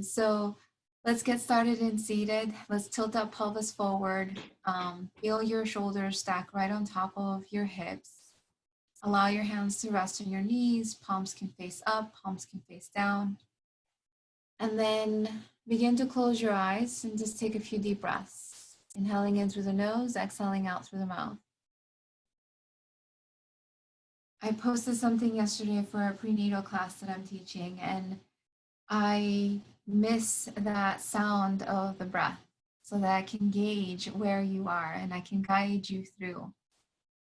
So let's get started in seated. Let's tilt that pelvis forward. Feel your shoulders stack right on top of your hips. Allow your hands to rest on your knees. Palms can face up, palms can face down. And then begin to close your eyes and just take a few deep breaths. Inhaling in through the nose, exhaling out through the mouth. I posted something yesterday for a prenatal class that I'm teaching, and I miss that sound of the breath so that I can gauge where you are and I can guide you through.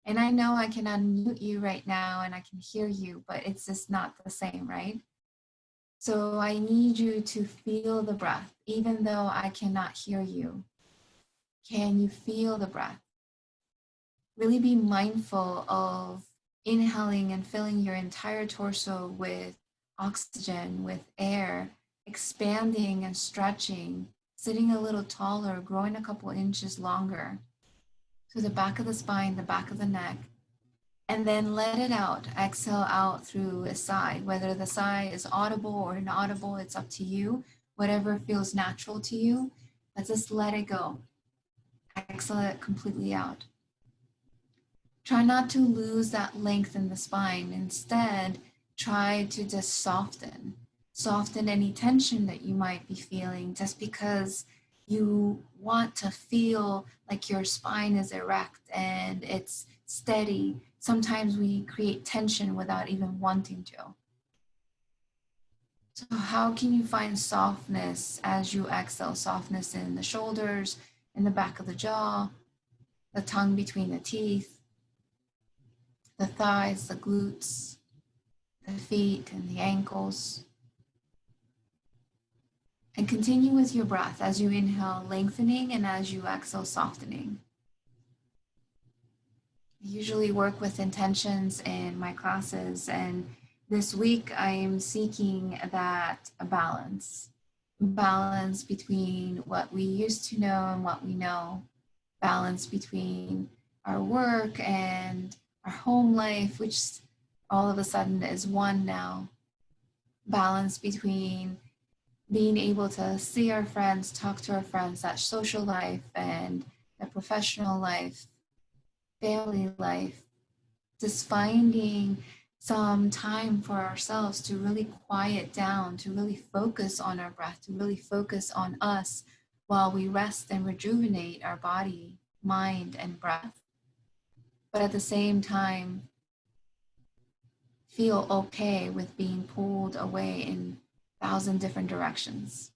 And I know I can unmute you right now and I can hear you, but it's just not the same, right? So I need you to feel the breath, even though I cannot hear you. Can you feel the breath? Really be mindful of inhaling and filling your entire torso with oxygen, with air, expanding and stretching, sitting a little taller, growing a couple inches longer to the back of the spine, the back of the neck, and then let it out. Exhale out through a sigh. Whether the sigh is audible or inaudible, it's up to you. Whatever feels natural to you, but just let it go. Exhale it completely out. Try not to lose that length in the spine. Instead, try to just soften. Soften any tension that you might be feeling just because you want to feel like your spine is erect and it's steady. Sometimes we create tension without even wanting to. So how can you find softness as you exhale? Softness in the shoulders, in the back of the jaw, the tongue between the teeth, the thighs, the glutes, the feet and the ankles. And continue with your breath as you inhale, lengthening, and as you exhale, softening. I usually work with intentions in my classes, and this week I am seeking that balance between what we used to know and what we know, balance between our work and our home life, which all of a sudden is one now, balance between being able to see our friends, talk to our friends, that social life and the professional life, family life, just finding some time for ourselves to really quiet down, to really focus on our breath, to really focus on us while we rest and rejuvenate our body, mind, and breath. But at the same time, feel okay with being pulled away in 1,000 different directions.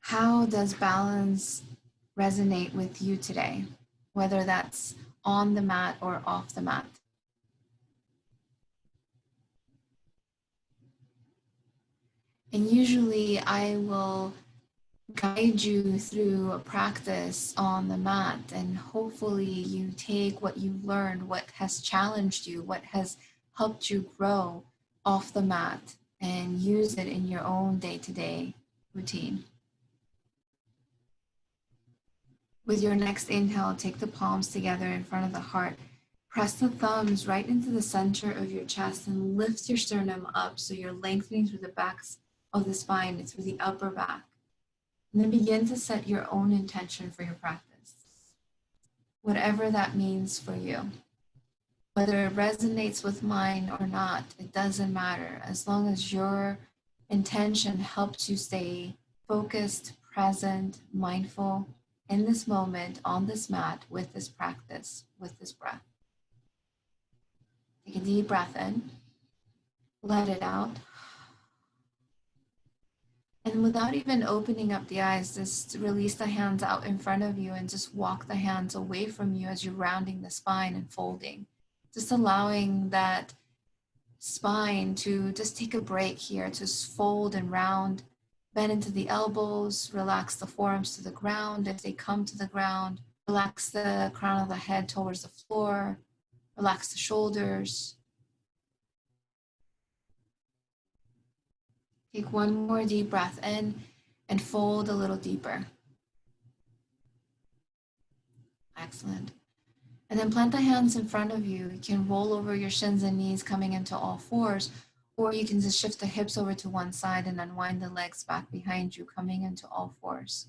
How does balance resonate with you today, whether that's on the mat or off the mat? And usually I will guide you through a practice on the mat, and hopefully you take what you've learned, what has challenged you, what has helped you grow off the mat, and use it in your own day-to-day routine. With your next inhale, take the palms together in front of the heart. Press the thumbs right into the center of your chest and lift your sternum up so you're lengthening through the backs of the spine and through the upper back. And then begin to set your own intention for your practice, whatever that means for you. Whether it resonates with mine or not, it doesn't matter, as long as your intention helps you stay focused, present, mindful in this moment, on this mat, with this practice, with this breath. Take a deep breath in, let it out. And without even opening up the eyes, just release the hands out in front of you and just walk the hands away from you as you're rounding the spine and folding. Just allowing that spine to just take a break here, to fold and round, bend into the elbows, relax the forearms to the ground if they come to the ground, relax the crown of the head towards the floor, relax the shoulders. Take one more deep breath in and fold a little deeper. Excellent. And then plant the hands in front of you. You can roll over your shins and knees coming into all fours, or you can just shift the hips over to one side and unwind the legs back behind you, coming into all fours.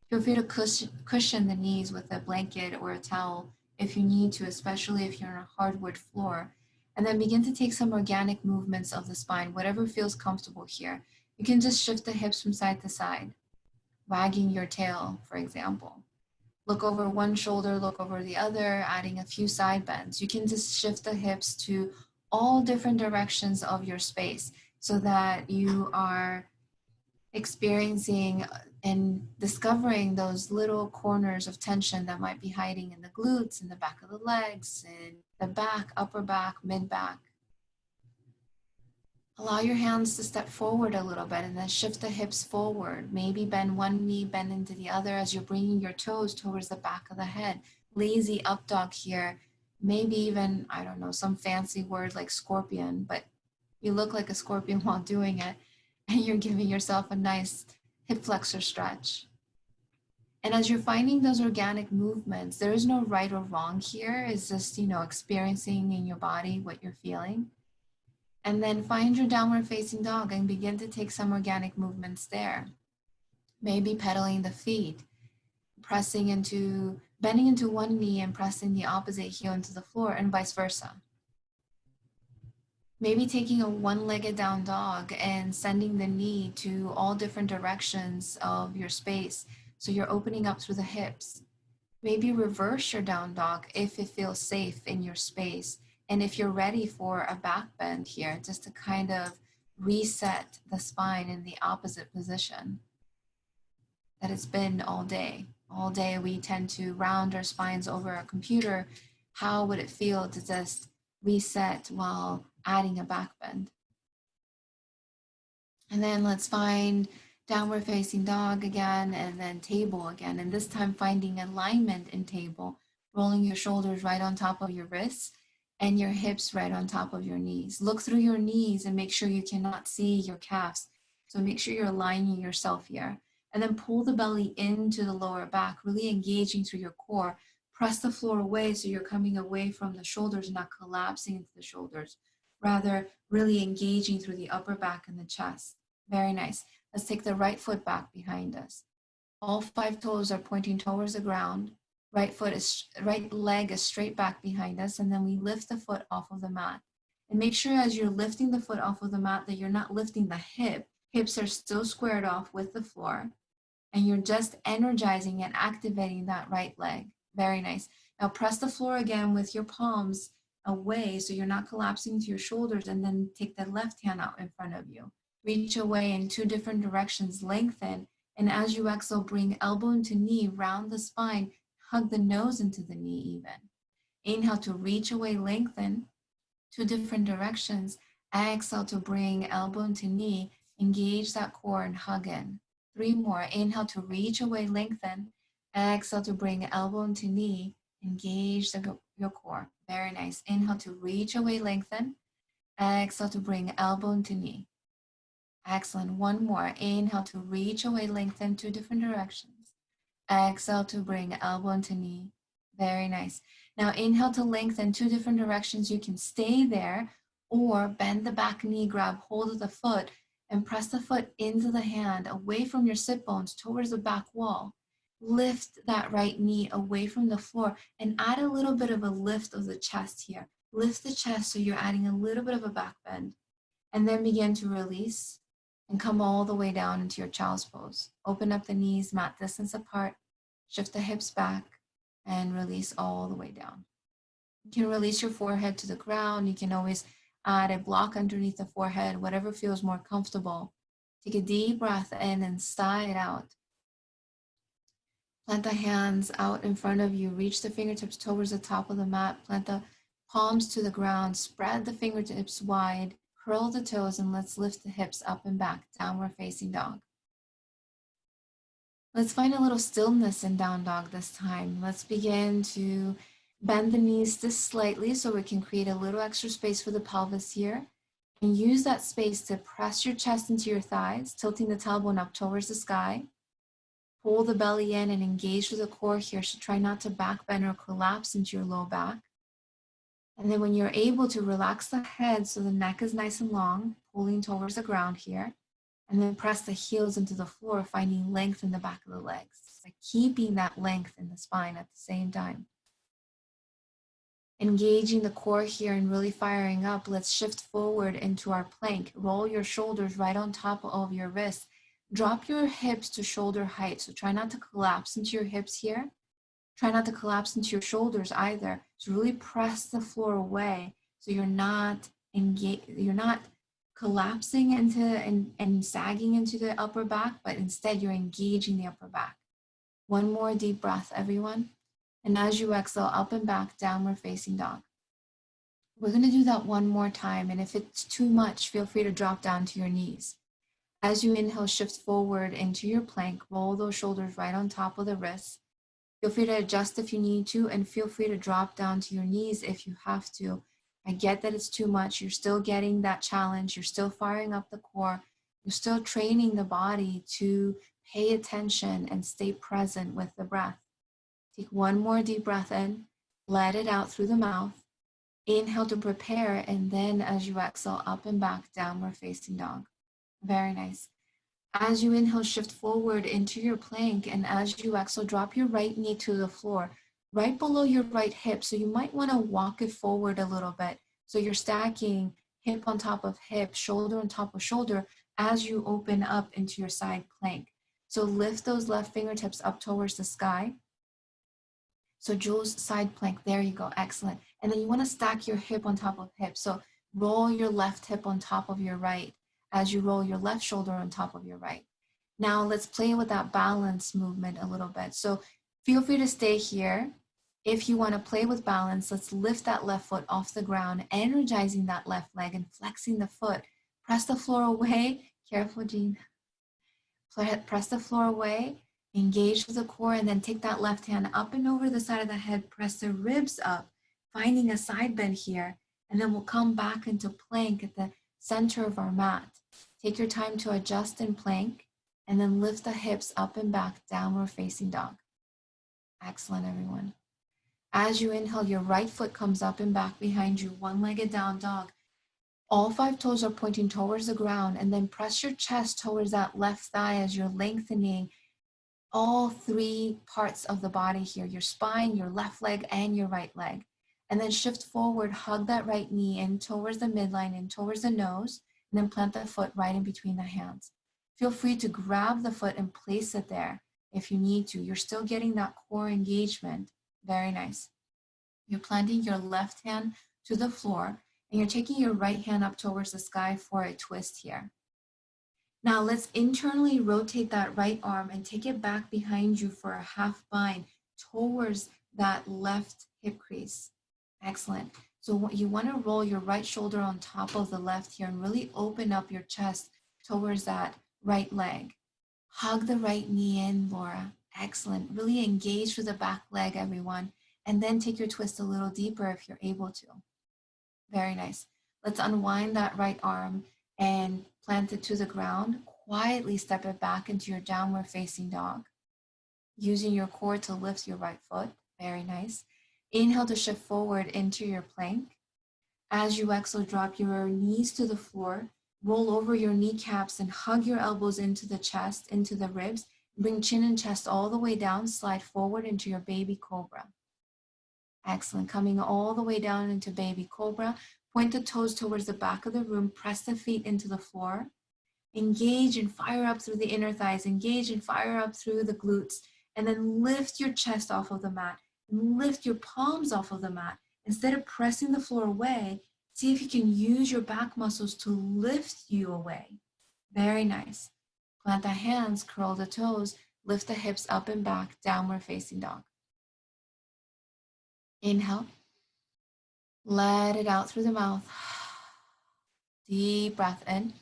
Feel free to cushion the knees with a blanket or a towel if you need to, especially if you're on a hardwood floor. And then begin to take some organic movements of the spine, whatever feels comfortable here. You can just shift the hips from side to side, wagging your tail, for example. Look over one shoulder, look over the other, adding a few side bends. You can just shift the hips to all different directions of your space so that you are experiencing and discovering those little corners of tension that might be hiding in the glutes, in the back of the legs, in the back, upper back, mid back. Allow your hands to step forward a little bit and then shift the hips forward. Maybe bend one knee, bend into the other as you're bringing your toes towards the back of the head. Lazy up dog here. Maybe even, I don't know, some fancy word like scorpion, but you look like a scorpion while doing it, and you're giving yourself a nice hip flexor stretch. And as you're finding those organic movements, there is no right or wrong here. It's just, experiencing in your body what you're feeling. And then find your downward facing dog and begin to take some organic movements there. Maybe pedaling the feet, bending into one knee and pressing the opposite heel into the floor, and vice versa. Maybe taking a one-legged down dog and sending the knee to all different directions of your space. So you're opening up through the hips. Maybe reverse your down dog if it feels safe in your space. And if you're ready for a back bend here, just to kind of reset the spine in the opposite position that it's been all day. All day we tend to round our spines over a computer. How would it feel to just reset while adding a back bend? And then let's find downward facing dog again, and then table again. And this time finding alignment in table, rolling your shoulders right on top of your wrists and your hips right on top of your knees. Look through your knees and make sure you cannot see your calves. So make sure you're aligning yourself here. And then pull the belly into the lower back, really engaging through your core. Press the floor away so you're coming away from the shoulders, not collapsing into the shoulders. Rather, really engaging through the upper back and the chest. Very nice. Let's take the right foot back behind us. All 5 toes are pointing towards the ground. Right leg is straight back behind us, and then we lift the foot off of the mat. And make sure as you're lifting the foot off of the mat that you're not lifting the hip. Hips are still squared off with the floor, and you're just energizing and activating that right leg. Very nice. Now press the floor again with your palms away so you're not collapsing to your shoulders, and then take the left hand out in front of you. Reach away in 2 different directions, lengthen, and as you exhale, bring elbow into knee, round the spine, hug the nose into the knee even. Inhale to reach away, lengthen, 2 different directions. Exhale to bring elbow into knee, engage that core and hug in. 3 more. Inhale to reach away, lengthen. Exhale to bring elbow into knee, engage your core. Very nice. Inhale to reach away, lengthen. Exhale to bring elbow into knee. Excellent. 1 more. Inhale to reach away, lengthen, 2 different directions. Exhale to bring elbow into knee. Very nice. Now inhale to lengthen, 2 different directions. You can stay there or bend the back knee, grab hold of the foot and press the foot into the hand, away from your sit bones towards the back wall. Lift that right knee away from the floor and add a little bit of a lift of the chest here. Lift the chest so you're adding a little bit of a back bend, and then begin to release and come all the way down into your child's pose. Open up the knees, mat distance apart, shift the hips back, and release all the way down. You can release your forehead to the ground. You can always add a block underneath the forehead, whatever feels more comfortable. Take a deep breath in and sigh it out. Plant the hands out in front of you. Reach the fingertips towards the top of the mat. Plant the palms to the ground. Spread the fingertips wide. Curl the toes, and let's lift the hips up and back. Downward facing dog. Let's find a little stillness in down dog this time. Let's begin to bend the knees just slightly so we can create a little extra space for the pelvis here. And use that space to press your chest into your thighs, tilting the tailbone up towards the sky. Pull the belly in and engage with the core here. So try not to back bend or collapse into your low back. And then when you're able to relax the head so the neck is nice and long, pulling towards the ground here. And then press the heels into the floor, finding length in the back of the legs. Like keeping that length in the spine at the same time. Engaging the core here and really firing up. Let's shift forward into our plank. Roll your shoulders right on top of your wrists. Drop your hips to shoulder height. So try not to collapse into your hips here. Try not to collapse into your shoulders either. So really press the floor away so you're not collapsing into and sagging into the upper back, but instead you're engaging the upper back. One more deep breath, everyone. And as you exhale, up and back, downward facing dog. We're going to do that one more time. And if it's too much, feel free to drop down to your knees. As you inhale, shift forward into your plank. Roll those shoulders right on top of the wrists. Feel free to adjust if you need to, and feel free to drop down to your knees if you have to. I get that it's too much. You're still getting that challenge. You're still firing up the core. You're still training the body to pay attention and stay present with the breath. Take one more deep breath in. Let it out through the mouth. Inhale to prepare, and then as you exhale, up and back, downward facing dog. Very nice. As you inhale, shift forward into your plank, and as you exhale, drop your right knee to the floor, right below your right hip. So you might want to walk it forward a little bit. So you're stacking hip on top of hip, shoulder on top of shoulder as you open up into your side plank. So lift those left fingertips up towards the sky. So Jules, side plank, there you go, excellent. And then you want to stack your hip on top of hip. So roll your left hip on top of your right as you roll your left shoulder on top of your right. Now let's play with that balance movement a little bit. So feel free to stay here. If you want to play with balance, let's lift that left foot off the ground, energizing that left leg and flexing the foot. Press the floor away. Careful, Jean. Press the floor away. Engage with the core, and then take that left hand up and over the side of the head. Press the ribs up, finding a side bend here. And then we'll come back into plank at the center of our mat. Take your time to adjust in plank, and then lift the hips up and back, downward facing dog. Excellent, everyone. As you inhale, your right foot comes up and back behind you, one-legged down dog. All 5 toes are pointing towards the ground, and then press your chest towards that left thigh as you're lengthening all 3 parts of the body here, your spine, your left leg, and your right leg. And then shift forward, hug that right knee in towards the midline and towards the nose, and then plant the foot right in between the hands. Feel free to grab the foot and place it there if you need to. You're still getting that core engagement. Very nice. You're planting your left hand to the floor, and you're taking your right hand up towards the sky for a twist here. Now let's internally rotate that right arm and take it back behind you for a half bind towards that left hip crease. Excellent. So you want to roll your right shoulder on top of the left here and really open up your chest towards that right leg. Hug the right knee in, Laura. Excellent. Really engage with the back leg, everyone. And then take your twist a little deeper if you're able to. Very nice. Let's unwind that right arm and plant it to the ground. Quietly step it back into your downward facing dog. Using your core to lift your right foot. Very nice. Inhale to shift forward into your plank. As you exhale, drop your knees to the floor. Roll over your kneecaps and hug your elbows into the chest, into the ribs. Bring chin and chest all the way down. Slide forward into your baby cobra. Excellent. Coming all the way down into baby cobra. Point the toes towards the back of the room. Press the feet into the floor. Engage and fire up through the inner thighs. Engage and fire up through the glutes. And then lift your chest off of the mat. And lift your palms off of the mat. Instead of pressing the floor away, see if you can use your back muscles to lift you away. Very nice. Plant the hands, curl the toes, lift the hips up and back, downward facing dog. Inhale. Let it out through the mouth. Deep breath in.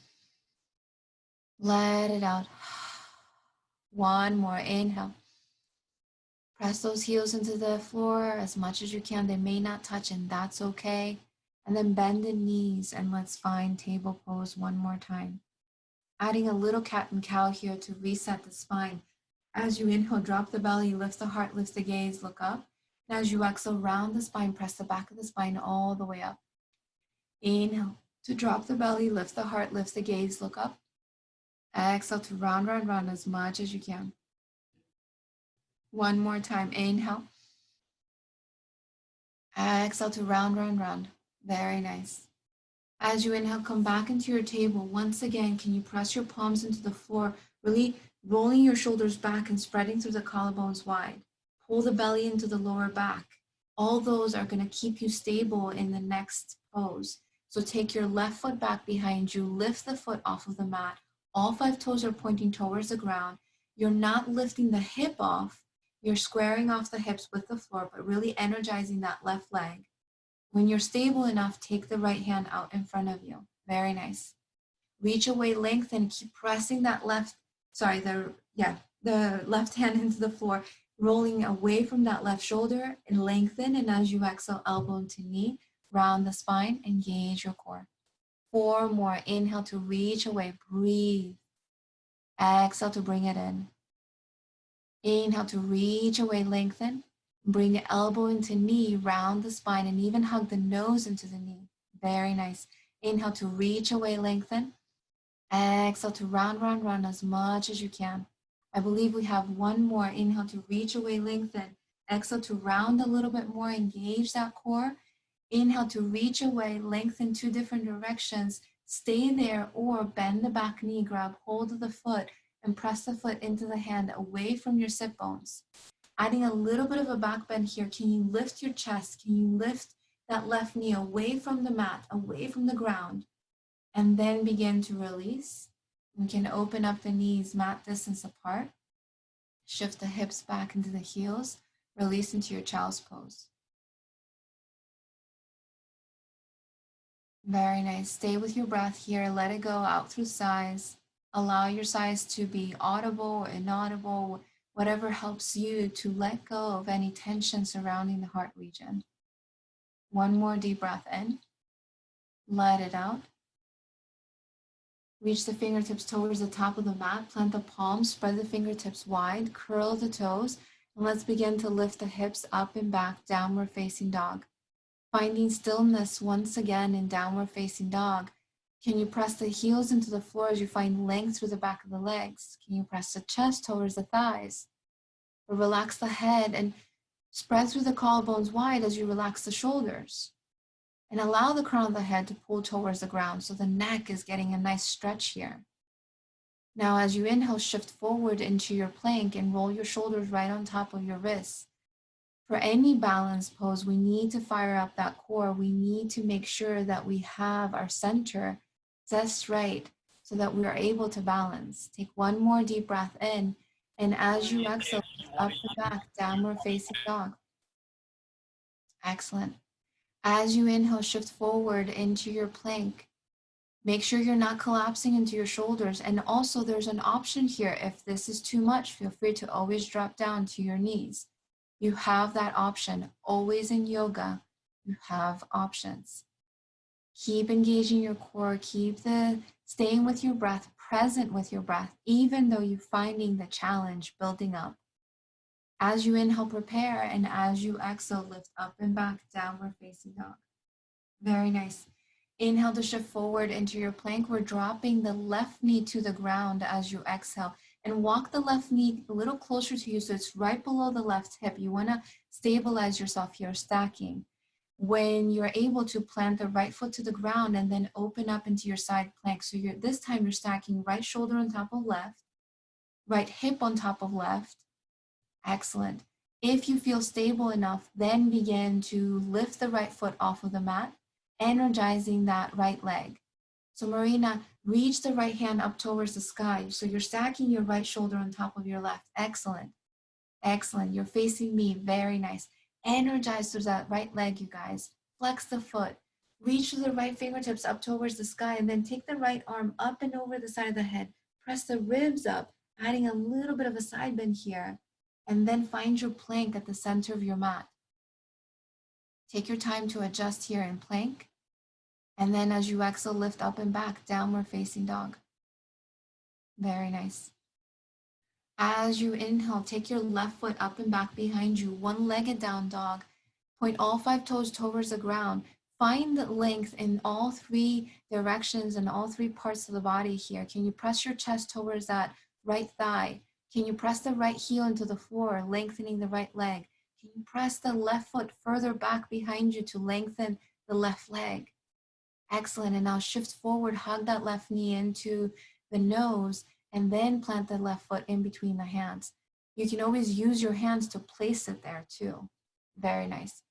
Let it out. One more. Inhale. Press those heels into the floor as much as you can. They may not touch, and that's okay. And then bend the knees, and let's find table pose one more time. Adding a little cat and cow here to reset the spine. As you inhale, drop the belly, lift the heart, lift the gaze, look up. And as you exhale, round the spine, press the back of the spine all the way up. Inhale to drop the belly, lift the heart, lift the gaze, look up. Exhale to round, round, round as much as you can. One more time, inhale. Exhale to round, round, round. Very nice. As you inhale, come back into your table. Once again, can you press your palms into the floor, really rolling your shoulders back and spreading through the collarbones wide. Pull the belly into the lower back. All those are going to keep you stable in the next pose. So take your left foot back behind you, lift the foot off of the mat. All 5 toes are pointing towards the ground. You're not lifting the hip off. You're squaring off the hips with the floor, but really energizing that left leg. When you're stable enough, take the right hand out in front of you. Very nice. Reach away, lengthen, keep pressing that the left hand into the floor, rolling away from that left shoulder and lengthen. And as you exhale, elbow into knee, round the spine, engage your core. 4 more. Inhale to reach away, breathe. Exhale to bring it in. Inhale to reach away, lengthen. Bring the elbow into knee, round the spine, and even hug the nose into the knee. Very nice. Inhale to reach away, lengthen. Exhale to round, round, round as much as you can. I believe we have 1 more. Inhale to reach away, lengthen. Exhale to round a little bit more, engage that core. Inhale to reach away, lengthen 2 different directions. Stay there or bend the back knee, grab hold of the foot and press the foot into the hand away from your sit bones. Adding a little bit of a back bend here. Can you lift your chest? Can you lift that left knee away from the mat, away from the ground? And then begin to release. We can open up the knees mat distance apart. Shift the hips back into the heels. Release into your child's pose. Very nice. Stay with your breath here. Let it go out through sighs. Allow your sighs to be audible or inaudible, whatever helps you to let go of any tension surrounding the heart region. 1 more deep breath in. Let it out. Reach the fingertips towards the top of the mat. Plant the palms, spread the fingertips wide, curl the toes, and let's begin to lift the hips up and back, downward facing dog. Finding stillness once again in downward facing dog. Can you press the heels into the floor as you find length through the back of the legs? Can you press the chest towards the thighs? Or relax the head and spread through the collarbones wide as you relax the shoulders. And allow the crown of the head to pull towards the ground so the neck is getting a nice stretch here. Now as you inhale, shift forward into your plank and roll your shoulders right on top of your wrists. For any balance pose, we need to fire up that core. We need to make sure that we have our center just right so that we are able to balance. Take 1 more deep breath in, and as you exhale, up the back, downward facing dog. Excellent. As you inhale, shift forward into your plank. Make sure you're not collapsing into your shoulders. And also there's an option here. If this is too much, feel free to always drop down to your knees. You have that option. Always in yoga, you have options. Keep engaging your core. Keep staying with your breath, present with your breath, even though you're finding the challenge building up. As you inhale, prepare, and as you exhale, lift up and back, downward facing dog. Very nice. Inhale to shift forward into your plank. We're dropping the left knee to the ground as you exhale, and walk the left knee a little closer to you so it's right below the left hip. You want to stabilize yourself here, stacking. When you're able to plant the right foot to the ground and then open up into your side plank. So this time you're stacking right shoulder on top of left, right hip on top of left. Excellent. If you feel stable enough, then begin to lift the right foot off of the mat, energizing that right leg. So Marina, reach the right hand up towards the sky. So you're stacking your right shoulder on top of your left. Excellent. Excellent. You're facing me. Very nice. Energize through that right leg, you guys. Flex the foot. Reach the right fingertips up towards the sky, and then take the right arm up and over the side of the head. Press the ribs up, adding a little bit of a side bend here. And then find your plank at the center of your mat. Take your time to adjust here in plank. And then as you exhale, lift up and back, downward facing dog. Very nice. As you inhale, take your left foot up and back behind you, one-legged down dog. Point all 5 toes towards the ground. Find the length in all 3 directions and all 3 parts of the body here. Can you press your chest towards that right thigh? Can you press the right heel into the floor, lengthening the right leg? Can you press the left foot further back behind you to lengthen the left leg? Excellent. And now shift forward, hug that left knee into the nose, and then plant the left foot in between the hands. You can always use your hands to place it there too. Very nice.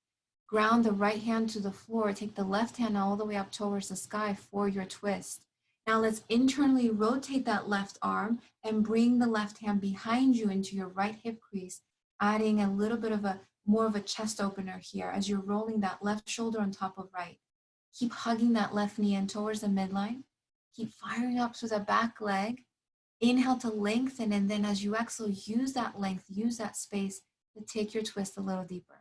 Ground the right hand to the floor. Take the left hand all the way up towards the sky for your twist. Now let's internally rotate that left arm and bring the left hand behind you into your right hip crease, adding a little bit of more of a chest opener here as you're rolling that left shoulder on top of right. Keep hugging that left knee in towards the midline. Keep firing up through the back leg. Inhale to lengthen, and then as you exhale, use that length, use that space to take your twist a little deeper.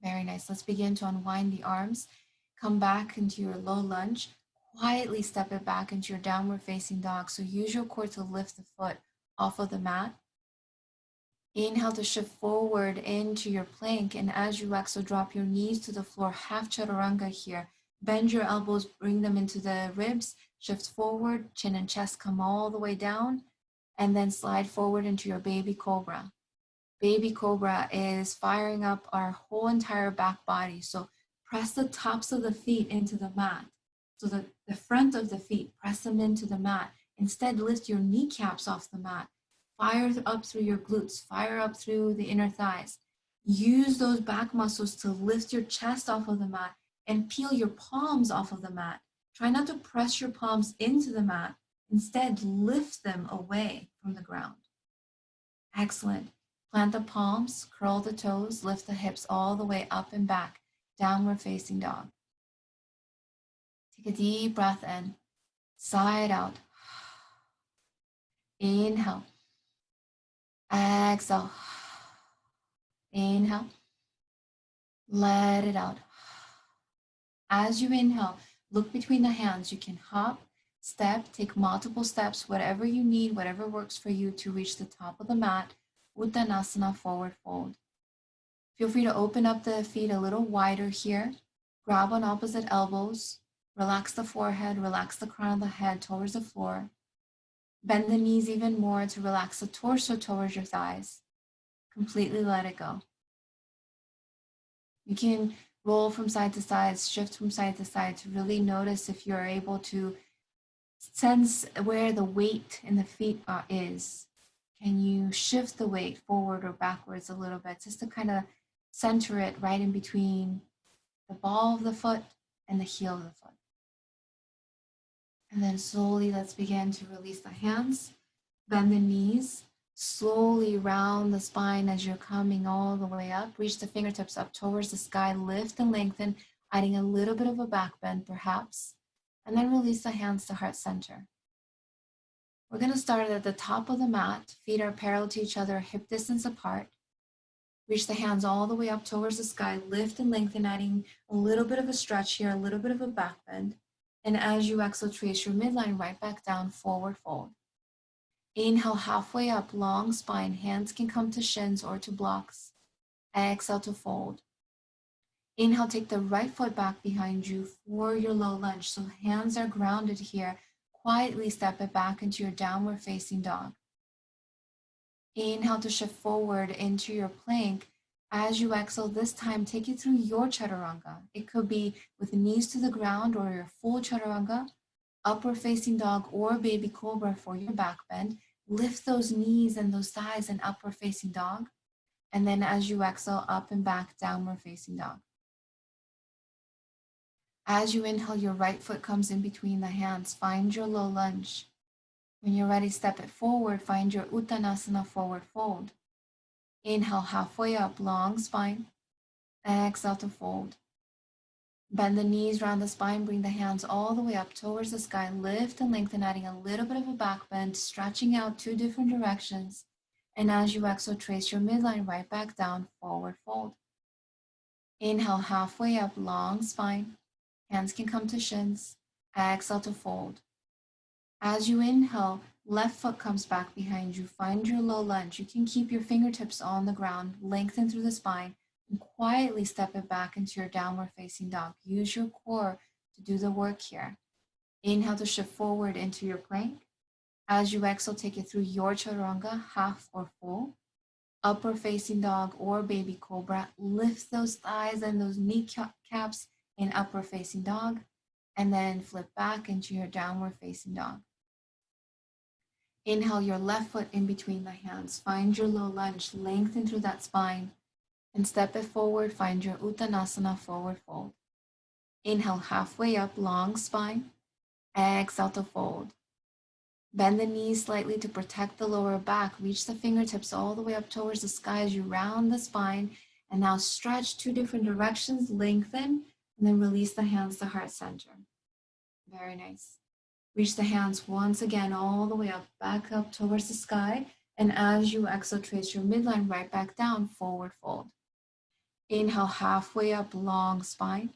Very nice. Let's begin to unwind the arms. Come back into your low lunge. Quietly step it back into your downward facing dog. So use your core to lift the foot off of the mat. Inhale to shift forward into your plank. And as you exhale, drop your knees to the floor, half chaturanga here. Bend your elbows, bring them into the ribs. Shift forward, chin and chest come all the way down. And then slide forward into your baby cobra. Baby cobra is firing up our whole entire back body. So press the tops of the feet into the mat. So the front of the feet, press them into the mat. Instead, lift your kneecaps off the mat. Fire up through your glutes, fire up through the inner thighs. Use those back muscles to lift your chest off of the mat and peel your palms off of the mat. Try not to press your palms into the mat. Instead, lift them away from the ground. Excellent. Plant the palms, curl the toes, lift the hips all the way up and back, downward facing dog. Take a deep breath in, side out. Inhale. Exhale. Inhale. Let it out. As you inhale, look between the hands. You can hop, step, take multiple steps, whatever you need, whatever works for you to reach the top of the mat. Uttanasana, forward fold. Feel free to open up the feet a little wider here. Grab on opposite elbows. Relax the forehead, relax the crown of the head towards the floor. Bend the knees even more to relax the torso towards your thighs. Completely let it go. You can roll from side to side, shift from side to side to really notice if you're able to sense where the weight in the feet is. Can you shift the weight forward or backwards a little bit just to kind of center it right in between the ball of the foot and the heel of the foot? And then slowly let's begin to release the hands, bend the knees, slowly round the spine as you're coming all the way up. Reach the fingertips up towards the sky, lift and lengthen, adding a little bit of a back bend perhaps, and then release the hands to heart center. We're going to start at the top of the mat. Feet are parallel to each other, hip distance apart. Reach the hands all the way up towards the sky, lift and lengthen, adding a little bit of a stretch here, a little bit of a back bend. And as you exhale, trace your midline right back down, forward fold. Inhale, halfway up, long spine. Hands can come to shins or to blocks. Exhale to fold. Inhale, take the right foot back behind you for your low lunge. So hands are grounded here. Quietly step it back into your downward facing dog. Inhale to shift forward into your plank. As you exhale, this time take it through your chaturanga. It could be with knees to the ground or your full chaturanga, upward facing dog or baby cobra for your back bend. Lift those knees and those thighs and upward facing dog. And then as you exhale, up and back, downward facing dog. As you inhale, your right foot comes in between the hands. Find your low lunge. When you're ready, step it forward. Find your Uttanasana, forward fold. Inhale, halfway up, long spine. Exhale to fold. Bend the knees around the spine. Bring the hands all the way up towards the sky. Lift and lengthen, adding a little bit of a back bend, stretching out 2 different directions. And as you exhale, trace your midline right back down, forward fold. Inhale, halfway up, long spine. Hands can come to shins. Exhale to fold. As you inhale, Left foot comes back behind you. Find your low lunge. You can keep your fingertips on the ground, lengthen through the spine, and quietly step it back into your downward facing dog. Use your core to do the work here. Inhale to shift forward into your plank. As you exhale, take it through your chaturanga, half or full. Upward facing dog or baby cobra. Lift those thighs and those kneecaps in upward facing dog, and then flip back into your downward facing dog. Inhale your left foot in between the hands. Find your low lunge, lengthen through that spine, and step it forward. Find your Uttanasana forward fold. Inhale halfway up, long spine. Exhale to fold. Bend the knees slightly to protect the lower back. Reach the fingertips all the way up towards the sky as you round the spine. And now stretch 2 different directions, lengthen, and then release the hands to heart center. Very nice. Reach the hands once again all the way up, back up towards the sky. And as you exhale, trace your midline right back down, forward fold. Inhale, halfway up, long spine.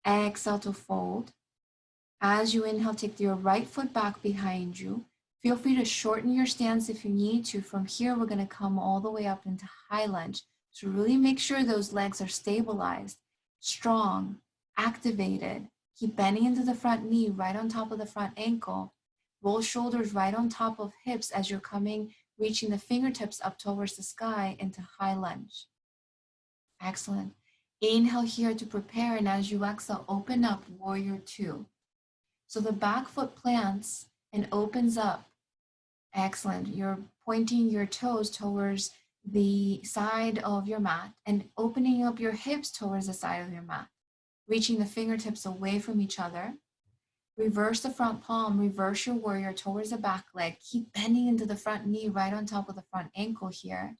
Exhale to fold. As you inhale, take your right foot back behind you. Feel free to shorten your stance if you need to. From here, we're going to come all the way up into high lunge. So really make sure those legs are stabilized, strong, activated. Keep bending into the front knee, right on top of the front ankle. Roll shoulders right on top of hips as you're coming, reaching the fingertips up towards the sky into high lunge. Excellent. Inhale here to prepare, and as you exhale, open up, warrior 2. So the back foot plants and opens up. Excellent. You're pointing your toes towards the side of your mat and opening up your hips towards the side of your mat, reaching the fingertips away from each other. Reverse the front palm, reverse your warrior towards the back leg. Keep bending into the front knee right on top of the front ankle here.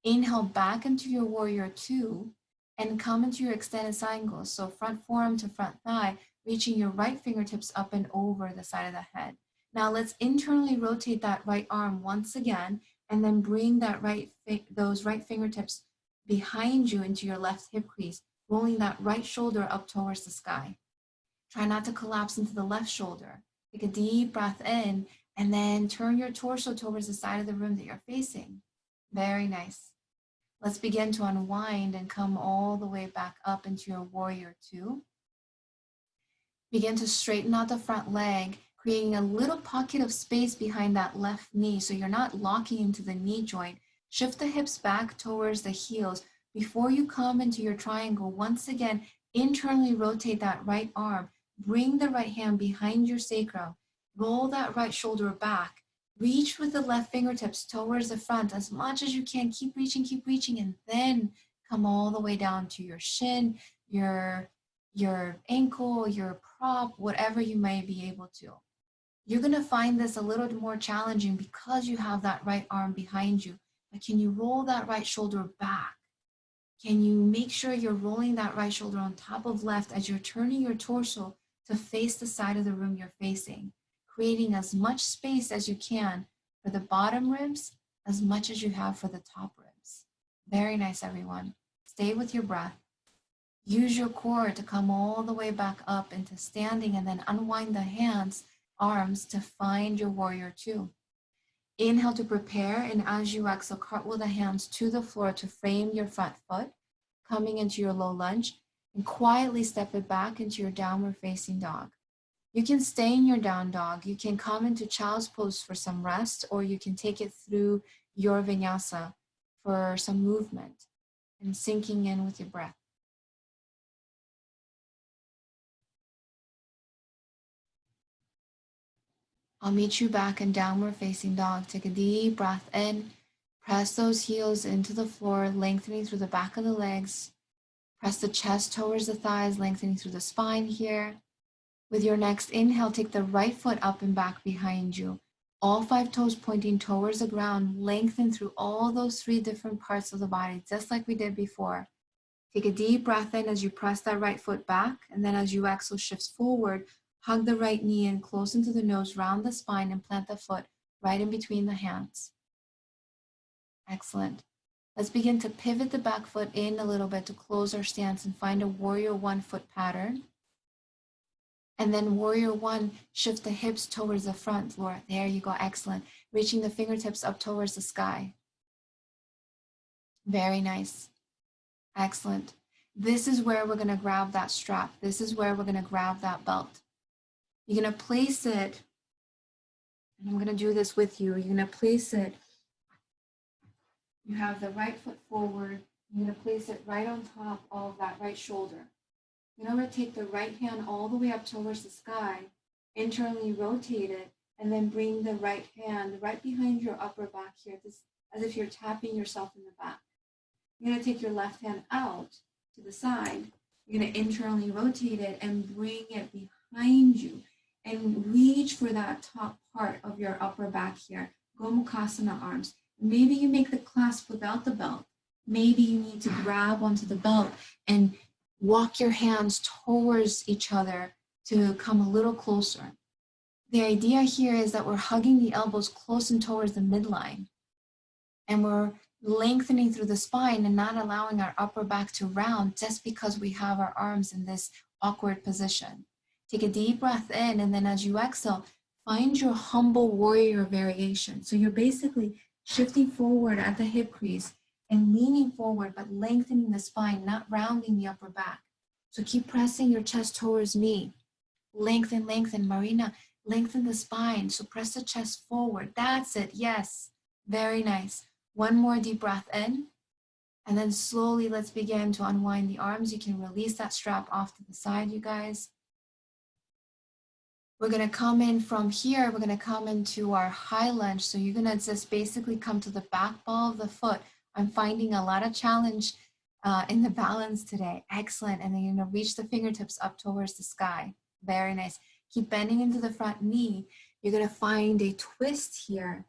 Inhale back into your warrior 2 and come into your extended side angle. So front forearm to front thigh, reaching your right fingertips up and over the side of the head. Now let's internally rotate that right arm once again, and then bring that those right fingertips behind you into your left hip crease, rolling that right shoulder up towards the sky. Try not to collapse into the left shoulder. Take a deep breath in, and then turn your torso towards the side of the room that you're facing. Very nice. Let's begin to unwind and come all the way back up into your warrior 2. Begin to straighten out the front leg, creating a little pocket of space behind that left knee so you're not locking into the knee joint. Shift the hips back towards the heels. Before you come into your triangle, once again, internally rotate that right arm. Bring the right hand behind your sacrum. Roll that right shoulder back. Reach with the left fingertips towards the front as much as you can. Keep reaching, and then come all the way down to your shin, your ankle, your prop, whatever you may be able to. You're going to find this a little more challenging because you have that right arm behind you. But can you roll that right shoulder back? Can you make sure you're rolling that right shoulder on top of left as you're turning your torso to face the side of the room you're facing, creating as much space as you can for the bottom ribs as much as you have for the top ribs. Very nice, everyone. Stay with your breath. Use your core to come all the way back up into standing, and then unwind the hands, arms to find your warrior 2. Inhale to prepare, and as you exhale, cartwheel the hands to the floor to frame your front foot, coming into your low lunge, and quietly step it back into your downward facing dog. You can stay in your down dog. You can come into child's pose for some rest, or you can take it through your vinyasa for some movement and sinking in with your breath. I'll meet you back in downward facing dog. Take a deep breath in. Press those heels into the floor, lengthening through the back of the legs. Press the chest towards the thighs, lengthening through the spine here. With your next inhale, take the right foot up and back behind you. All 5 toes pointing towards the ground. Lengthen through all those 3 different parts of the body, just like we did before. Take a deep breath in as you press that right foot back, and then as you exhale, shifts forward. Hug the right knee in close into the nose, round the spine, and plant the foot right in between the hands. Excellent. Let's begin to pivot the back foot in a little bit to close our stance and find a warrior 1 foot pattern. And then warrior one, shift the hips towards the front, Laura. There you go, excellent. Reaching the fingertips up towards the sky. Very nice, excellent. This is where we're gonna grab that strap. This is where we're gonna grab that belt. You're gonna place it, and I'm gonna do this with you. You're gonna place it, you have the right foot forward. You're gonna place it right on top of that right shoulder. You're gonna take the right hand all the way up towards the sky, internally rotate it, and then bring the right hand right behind your upper back here, this, as if you're tapping yourself in the back. You're gonna take your left hand out to the side. You're gonna internally rotate it and bring it behind you and reach for that top part of your upper back here. Gomukhasana arms. Maybe you make the clasp without the belt. Maybe you need to grab onto the belt and walk your hands towards each other to come a little closer. The idea here is that we're hugging the elbows close and towards the midline. And we're lengthening through the spine and not allowing our upper back to round just because we have our arms in this awkward position. Take a deep breath in, and then as you exhale, find your humble warrior variation. So you're basically shifting forward at the hip crease and leaning forward, but lengthening the spine, not rounding the upper back. So keep pressing your chest towards me. Lengthen, lengthen. Marina, lengthen the spine. So press the chest forward. That's it. Yes. Very nice. One more deep breath in. And then slowly let's begin to unwind the arms. You can release that strap off to the side, you guys. We're going to come in from here. We're going to come into our high lunge. So you're going to just basically come to the back ball of the foot. I'm finding a lot of challenge in the balance today. Excellent. And then you're going to reach the fingertips up towards the sky. Very nice. Keep bending into the front knee. You're going to find a twist here.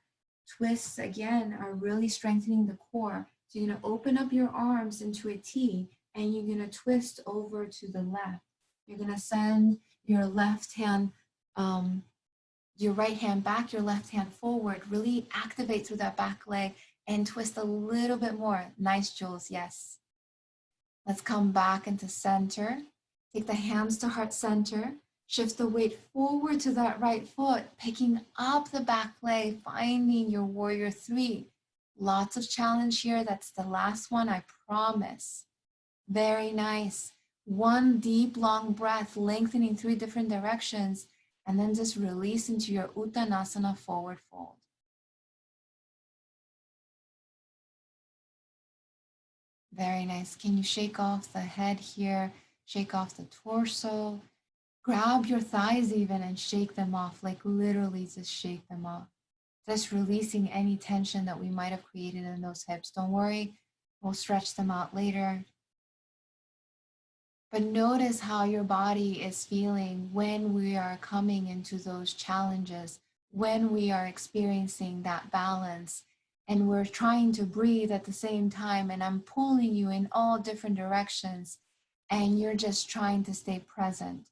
Twists, again, are really strengthening the core. So you're going to open up your arms into a T, and you're going to twist over to the left. You're going to send your left hand, your right hand back, your left hand forward. Really activate through that back leg and twist a little bit more. Nice, Jules, yes. Let's come back into center. Take the hands to heart center. Shift the weight forward to that right foot, picking up the back leg, finding your warrior three. Lots of challenge here. That's the last one, I promise. Very nice. One deep, long breath, lengthening 3 different directions, and then just release into your Uttanasana forward fold. Very nice. Can you shake off the head here? Shake off the torso. Grab your thighs even and shake them off, like literally just shake them off. Just releasing any tension that we might have created in those hips. Don't worry, we'll stretch them out later. But notice how your body is feeling when we are coming into those challenges, when we are experiencing that balance, and we're trying to breathe at the same time, and I'm pulling you in all different directions, and you're just trying to stay present.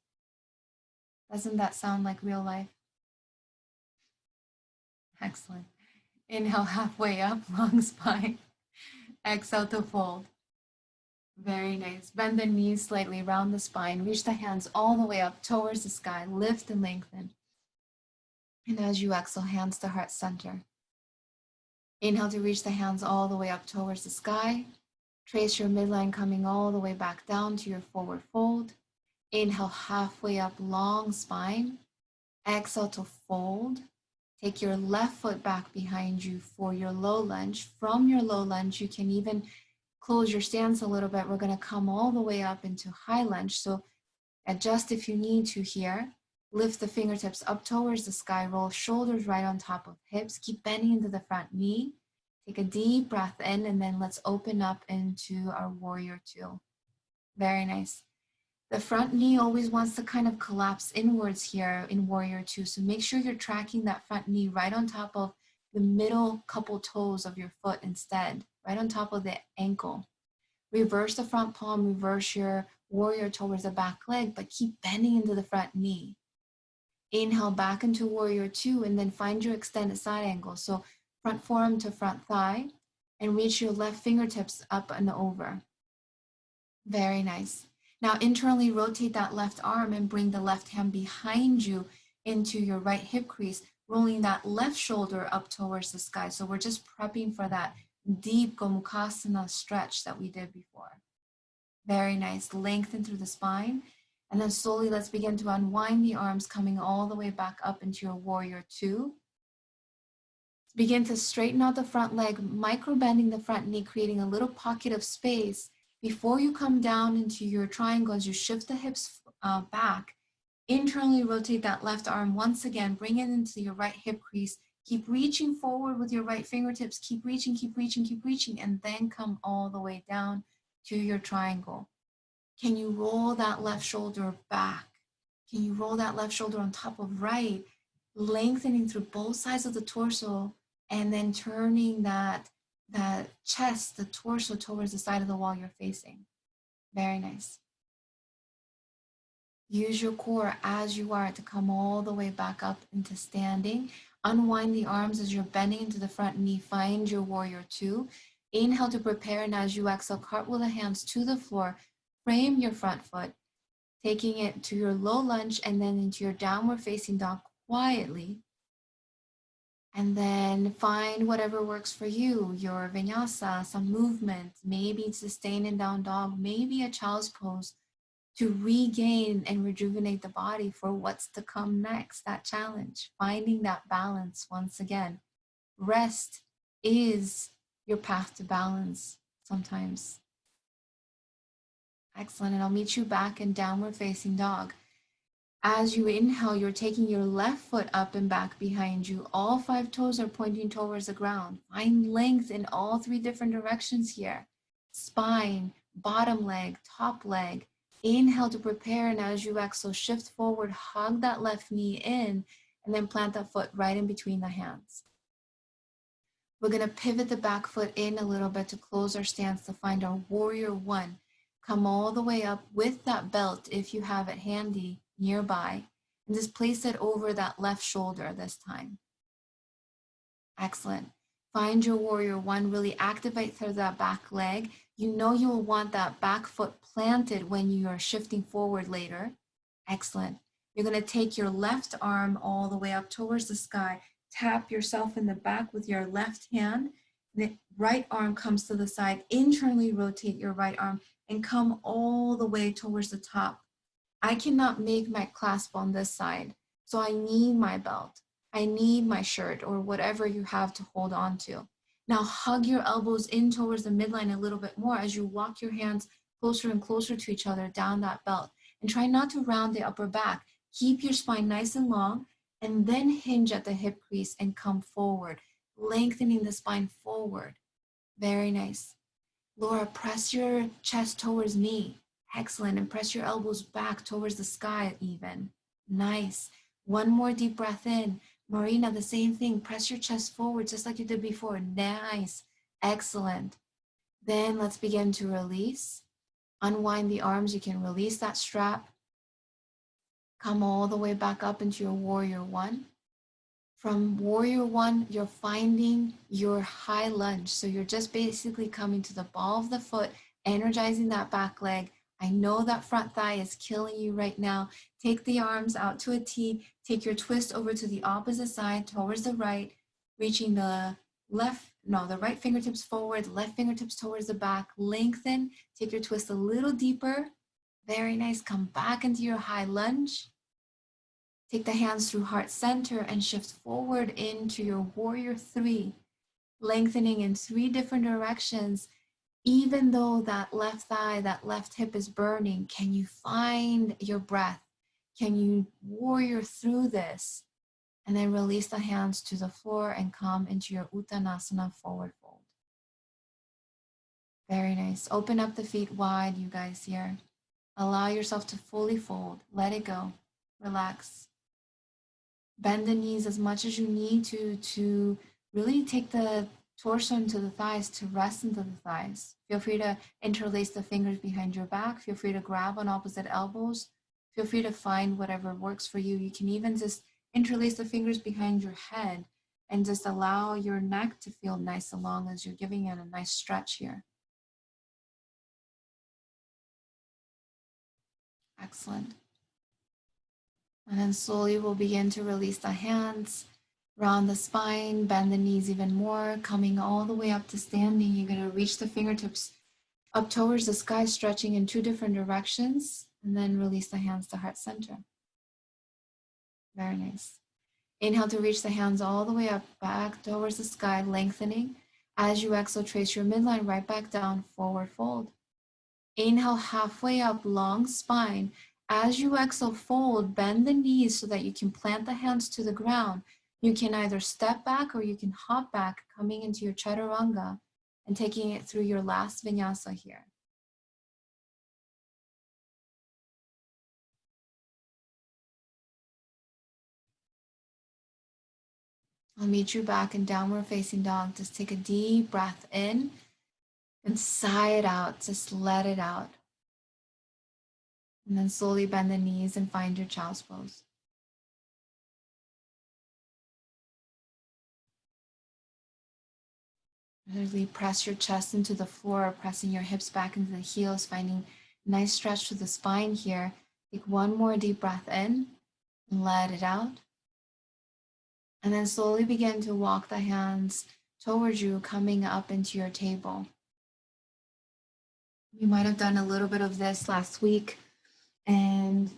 Doesn't that sound like real life? Excellent. Inhale halfway up, long spine. Exhale to fold. Very nice. Bend the knees slightly, round the spine. Reach the hands all the way up towards the sky. Lift and lengthen. And as you exhale, hands to heart center. Inhale to reach the hands all the way up towards the sky. Trace your midline coming all the way back down to your forward fold. Inhale halfway up, long spine. Exhale to fold. Take your left foot back behind you for your low lunge. From your low lunge, you can even close your stance a little bit. We're going to come all the way up into high lunge. So adjust if you need to here. Lift the fingertips up towards the sky. Roll shoulders right on top of hips. Keep bending into the front knee. Take a deep breath in, and then let's open up into our warrior two. Very nice. The front knee always wants to kind of collapse inwards here in warrior two. So make sure you're tracking that front knee right on top of the middle couple toes of your foot instead, right on top of the ankle. Reverse the front palm, reverse your warrior towards the back leg, but keep bending into the front knee. Inhale back into warrior two, and then find your extended side angle. So front forearm to front thigh, and reach your left fingertips up and over. Very nice. Now internally rotate that left arm and bring the left hand behind you into your right hip crease, rolling that left shoulder up towards the sky. So we're just prepping for that deep Gomukhasana stretch that we did before. Very nice. Lengthen through the spine. And then slowly let's begin to unwind the arms, coming all the way back up into your warrior two. Begin to straighten out the front leg, micro bending the front knee, creating a little pocket of space before you come down into your triangle. As you shift the hips back, internally rotate that left arm once again, bring it into your right hip crease. Keep reaching forward with your right fingertips. Keep reaching, keep reaching, keep reaching, and then come all the way down to your triangle. Can you roll that left shoulder back? Can you roll that left shoulder on top of right, lengthening through both sides of the torso, and then turning that chest, the torso, towards the side of the wall you're facing? Very nice. Use your core as you are to come all the way back up into standing. Unwind the arms as you're bending into the front knee. Find your warrior two. Inhale to prepare, and as you exhale, cartwheel the hands to the floor. Frame your front foot, taking it to your low lunge and then into your downward facing dog quietly. And then find whatever works for you, your vinyasa, some movement, maybe it's a staying in down dog, maybe a child's pose, to regain and rejuvenate the body for what's to come next, that challenge, finding that balance once again. Rest is your path to balance sometimes. Excellent, and I'll meet you back in downward facing dog. As you inhale, you're taking your left foot up and back behind you. All 5 toes are pointing towards the ground. Find length in all 3 different directions here. Spine, bottom leg, top leg. Inhale to prepare, and as you exhale, shift forward, hug that left knee in, and then plant that foot right in between the hands. We're gonna pivot the back foot in a little bit to close our stance to find our warrior one. Come all the way up with that belt, if you have it handy, nearby, and just place it over that left shoulder this time. Excellent. Find your warrior one, really activate through that back leg. You know you will want that back foot planted when you are shifting forward later. Excellent. You're going to take your left arm all the way up towards the sky. Tap yourself in the back with your left hand. The right arm comes to the side. Internally rotate your right arm and come all the way towards the top. I cannot make my clasp on this side, so I need my belt. I need my shirt or whatever you have to hold on to. Now hug your elbows in towards the midline a little bit more as you walk your hands closer and closer to each other down that belt. And try not to round the upper back. Keep your spine nice and long, and then hinge at the hip crease and come forward, lengthening the spine forward. Very nice. Laura, press your chest towards me. Excellent. And press your elbows back towards the sky even. Nice. One more deep breath in. Marina, the same thing. Press your chest forward just like you did before. Nice. Excellent. Then let's begin to release. Unwind the arms. You can release that strap. Come all the way back up into your warrior one. From warrior one, you're finding your high lunge. So you're just basically coming to the ball of the foot, energizing that back leg. I know that front thigh is killing you right now. Take the arms out to a T. Take your twist over to the opposite side, towards the right, reaching the right fingertips forward, left fingertips towards the back. Lengthen. Take your twist a little deeper. Very nice. Come back into your high lunge. Take the hands through heart center and shift forward into your warrior three, lengthening in 3 different directions. Even though that left thigh, that left hip is burning, can you find your breath? Can you warrior through this? And then release the hands to the floor and come into your Uttanasana forward fold. Very nice. Open up the feet wide, you guys here. Allow yourself to fully fold. Let it go. Relax. Bend the knees as much as you need to really take the torso into the thighs, to rest into the thighs. Feel free to interlace the fingers behind your back. Feel free to grab on opposite elbows. Feel free to find whatever works for you. You can even just interlace the fingers behind your head and just allow your neck to feel nice and long as you're giving it a nice stretch here. Excellent. And then slowly we'll begin to release the hands, round the spine, bend the knees even more, coming all the way up to standing. You're going to reach the fingertips up towards the sky, stretching in 2 different directions, and then release the hands to heart center. Very nice. Inhale to reach the hands all the way up, back towards the sky, lengthening. As you exhale, trace your midline right back down, forward fold. Inhale, halfway up, long spine. As you exhale, fold, bend the knees so that you can plant the hands to the ground. You can either step back or you can hop back, coming into your chaturanga and taking it through your last vinyasa here. I'll meet you back in downward facing dog. Just take a deep breath in and sigh it out. Just let it out. And then slowly bend the knees and find your child's pose. Really press your chest into the floor, pressing your hips back into the heels, finding a nice stretch to the spine here. Take one more deep breath in and let it out. And then slowly begin to walk the hands towards you, coming up into your table. You might have done a little bit of this last week and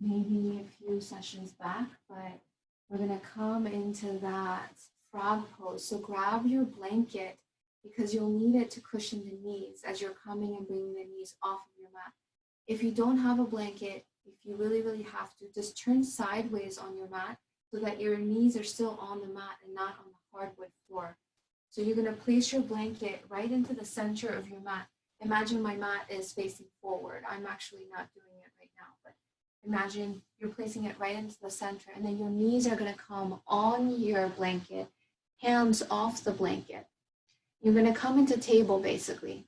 maybe a few sessions back, but we're going to come into that frog pose. So grab your blanket because you'll need it to cushion the knees as you're coming and bringing the knees off of your mat. If you don't have a blanket, if you really, really have to, just turn sideways on your mat so that your knees are still on the mat and not on the hardwood floor. So you're going to place your blanket right into the center of your mat. Imagine my mat is facing forward. I'm actually not doing it right now, but imagine you're placing it right into the center, and then your knees are going to come on your blanket, hands off the blanket. You're going to come into table basically.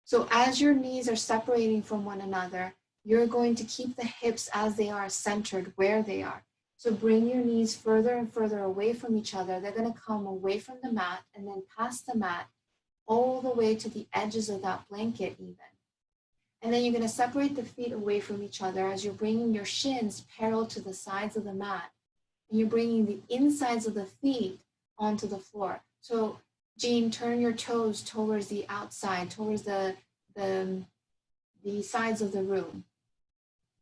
So as your knees are separating from one another, you're going to keep the hips as they are centered where they are. So bring your knees further and further away from each other. They're going to come away from the mat and then past the mat all the way to the edges of that blanket even. And then you're going to separate the feet away from each other as you're bringing your shins parallel to the sides of the mat. And you're bringing the insides of the feet onto the floor. So Jean, turn your toes towards the outside, towards the sides of the room.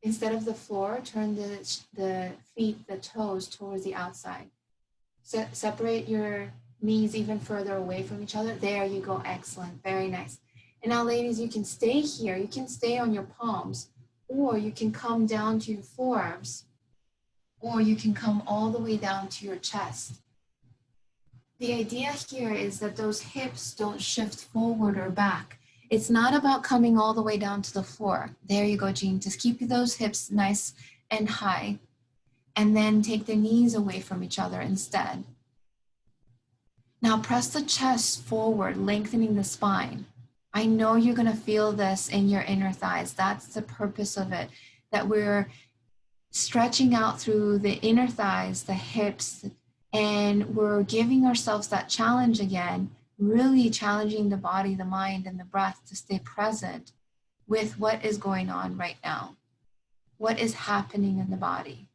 Instead of the floor, turn the feet, the toes towards the outside. Separate your knees even further away from each other. There you go, excellent, very nice. And now ladies, you can stay here, you can stay on your palms, or you can come down to your forearms, or you can come all the way down to your chest. The idea here is that those hips don't shift forward or back. It's not about coming all the way down to the floor. There you go, Jean. Just keep those hips nice and high, and then take the knees away from each other instead. Now press the chest forward, lengthening the spine. I know you're going to feel this in your inner thighs. That's the purpose of it, that we're stretching out through the inner thighs, the hips, and we're giving ourselves that challenge again, really challenging the body, the mind, and the breath to stay present with what is going on right now. What is happening in the body?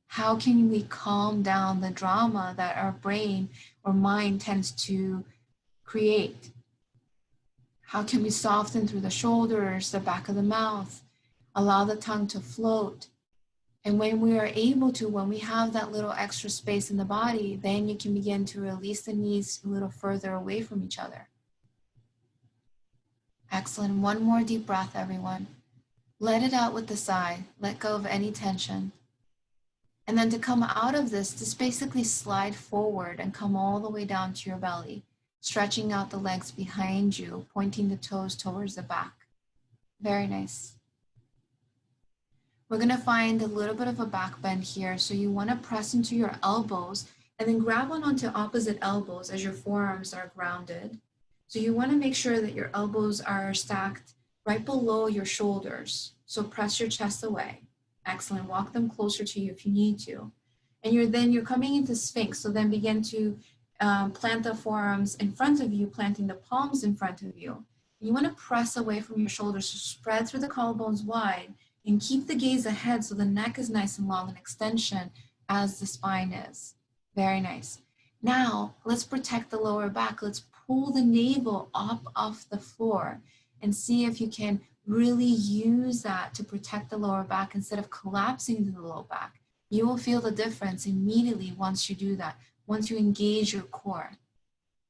How can we calm down the drama that our brain or mind tends to create? How can we soften through the shoulders, the back of the mouth, allow the tongue to float? And when we are able to, when we have that little extra space in the body, then you can begin to release the knees a little further away from each other. Excellent. One more deep breath, everyone. Let it out with the sigh. Let go of any tension. And then to come out of this, just basically slide forward and come all the way down to your belly, stretching out the legs behind you, pointing the toes towards the back. Very nice. We're going to find a little bit of a back bend here. So you want to press into your elbows and then grab on onto opposite elbows as your forearms are grounded. So you want to make sure that your elbows are stacked right below your shoulders. So press your chest away. Excellent. Walk them closer to you if you need to. And you're coming into Sphinx. So then begin to plant the forearms in front of you, planting the palms in front of you. You want to press away from your shoulders, so spread through the collarbones wide. And keep the gaze ahead so the neck is nice and long, an extension as the spine is. Very nice. Now, let's protect the lower back. Let's pull the navel up off the floor and see if you can really use that to protect the lower back instead of collapsing to the low back. You will feel the difference immediately once you do that, once you engage your core.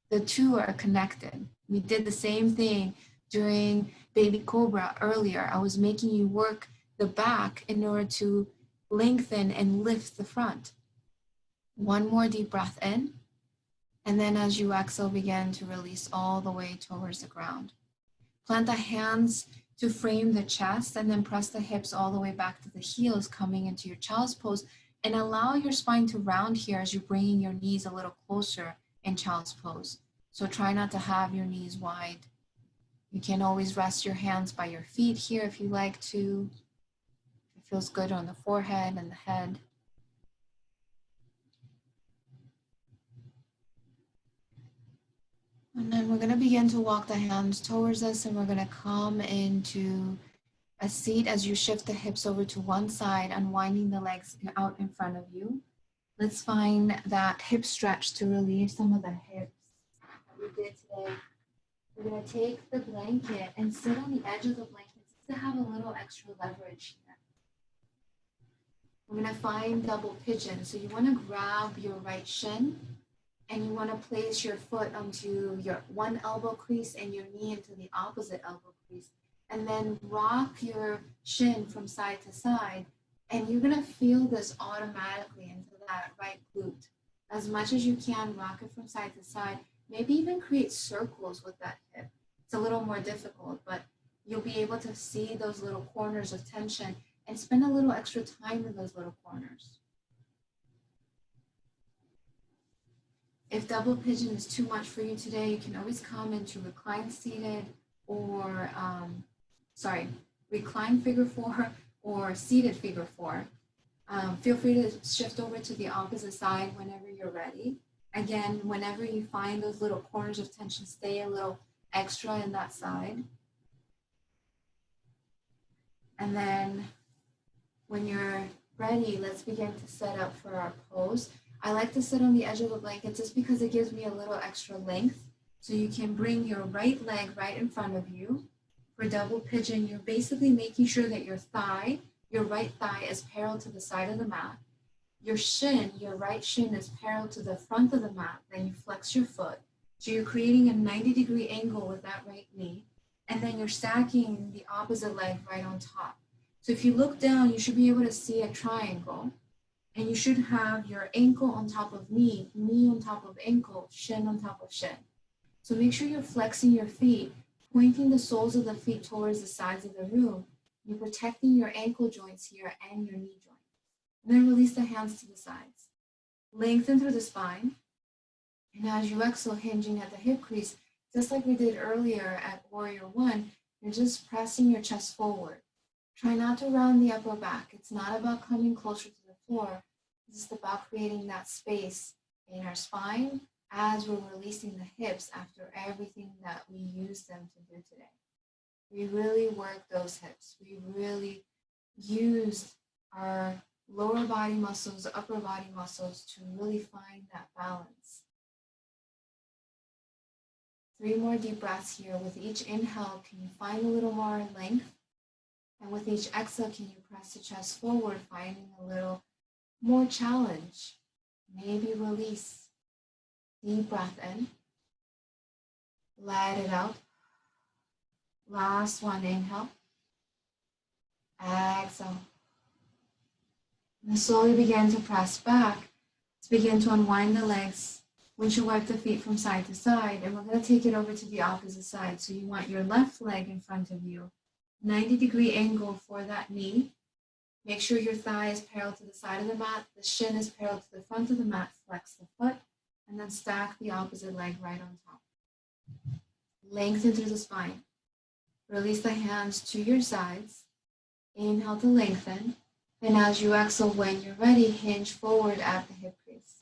The two are connected. We did the same thing during Baby Cobra earlier. I was making you work the back in order to lengthen and lift the front. One more deep breath in. And then as you exhale, begin to release all the way towards the ground. Plant the hands to frame the chest and then press the hips all the way back to the heels, coming into your child's pose, and allow your spine to round here as you're bringing your knees a little closer in child's pose. So try not to have your knees wide. You can always rest your hands by your feet here if you like to. It feels good on the forehead and the head. And then we're going to begin to walk the hands towards us, and we're going to come into a seat as you shift the hips over to one side, unwinding the legs out in front of you. Let's find that hip stretch to relieve some of the hips that we did today. We're going to take the blanket and sit on the edge of the blanket just to have a little extra leverage here. We're going to find double pigeon. So you want to grab your right shin and you want to place your foot onto your one elbow crease and your knee into the opposite elbow crease. And then rock your shin from side to side. And you're going to feel this automatically into that right glute. As much as you can, rock it from side to side. Maybe even create circles with that hip. It's a little more difficult, but you'll be able to see those little corners of tension and spend a little extra time in those little corners. If double pigeon is too much for you today, you can always come into recline seated or, recline figure four or seated figure four. Feel free to shift over to the opposite side whenever you're ready. Again, whenever you find those little corners of tension, stay a little extra in that side. And then when you're ready, let's begin to set up for our pose. I like to sit on the edge of the blanket just because it gives me a little extra length. So you can bring your right leg right in front of you. For double pigeon, you're basically making sure that your right thigh is parallel to the side of the mat. Your shin, your right shin is parallel to the front of the mat. Then you flex your foot. So you're creating a 90-degree angle with that right knee. And then you're stacking the opposite leg right on top. So if you look down, you should be able to see a triangle. And you should have your ankle on top of knee, knee on top of ankle, shin on top of shin. So make sure you're flexing your feet, pointing the soles of the feet towards the sides of the room. You're protecting your ankle joints here and your knee joint. And then release the hands to the sides. Lengthen through the spine. And as you exhale, hinging at the hip crease, just like we did earlier at Warrior One, you're just pressing your chest forward. Try not to round the upper back. It's not about coming closer to the floor. It's just about creating that space in our spine as we're releasing the hips after everything that we use them to do today. We really work those hips. We really use our lower body muscles, upper body muscles to really find that balance. 3 more deep breaths here. With each inhale, can you find a little more length? And with each exhale, can you press the chest forward, finding a little more challenge? Maybe release. Deep breath in. Let it out. Last one, inhale. Exhale. And slowly begin to press back. Let's begin to unwind the legs. Once you wipe the feet from side to side, and we're going to take it over to the opposite side. So you want your left leg in front of you. 90-degree angle for that knee. Make sure your thigh is parallel to the side of the mat. The shin is parallel to the front of the mat. Flex the foot. And then stack the opposite leg right on top. Lengthen through the spine. Release the hands to your sides. Inhale to lengthen. And as you exhale, when you're ready, hinge forward at the hip crease.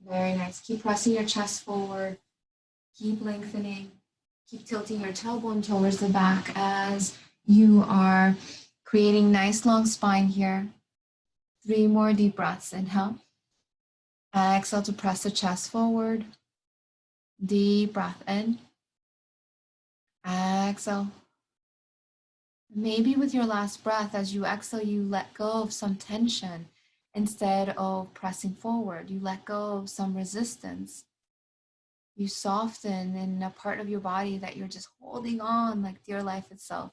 Very nice. Keep pressing your chest forward. Keep lengthening. Keep tilting your tailbone towards the back as you are Creating nice long spine here. 3 more deep breaths. Inhale. Exhale to press the chest forward. Deep breath in. Exhale. Maybe with your last breath, as you exhale, you let go of some tension instead of pressing forward. You let go of some resistance. You soften in a part of your body that you're just holding on like dear life itself.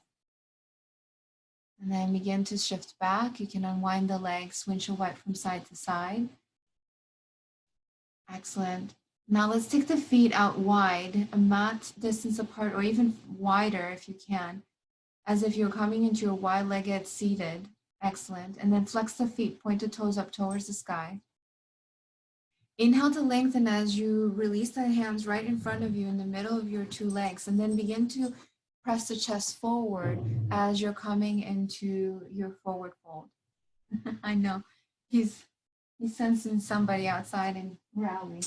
And then begin to shift back. You can unwind the legs, windshield wipe from side to side. Excellent. Now let's take the feet out wide, a mat distance apart, or even wider if you can, as if you're coming into your wide-legged seated. Excellent. And then flex the feet, pointed toes up towards the sky. Inhale to lengthen as you release the hands right in front of you in the middle of your 2 legs, and then begin to press the chest forward as you're coming into your forward fold. I know, he's sensing somebody outside and growling.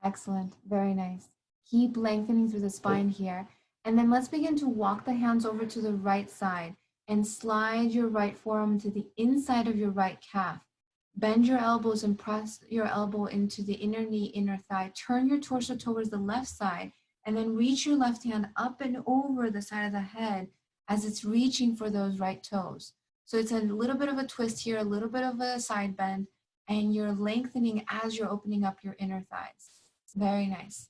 Excellent, very nice. Keep lengthening through the spine here. And then let's begin to walk the hands over to the right side and slide your right forearm to the inside of your right calf. Bend your elbows and press your elbow into the inner knee, inner thigh. Turn your torso towards the left side and then reach your left hand up and over the side of the head as it's reaching for those right toes. So it's a little bit of a twist here, a little bit of a side bend, and you're lengthening as you're opening up your inner thighs. Very nice.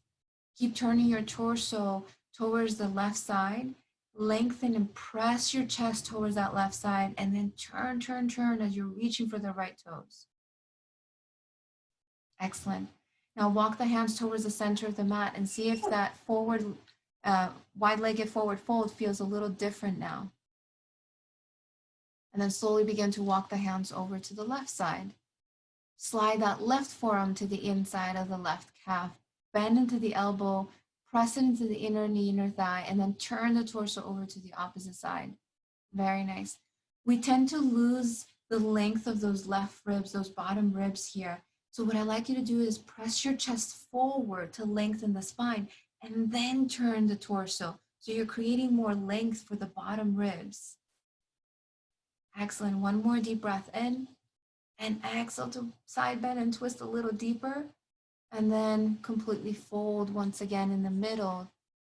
Keep turning your torso towards the left side. Lengthen and press your chest towards that left side, and then turn, turn, turn as you're reaching for the right toes. Excellent. Now walk the hands towards the center of the mat and see if that forward, wide-legged forward fold feels a little different now. And then slowly begin to walk the hands over to the left side. Slide that left forearm to the inside of the left calf. Bend into the elbow, press it into the inner knee, inner thigh, and then turn the torso over to the opposite side. Very nice. We tend to lose the length of those left ribs, those bottom ribs here. So what I like you to do is press your chest forward to lengthen the spine and then turn the torso. So you're creating more length for the bottom ribs. Excellent. One more deep breath in, and exhale to side bend and twist a little deeper. And then completely fold once again in the middle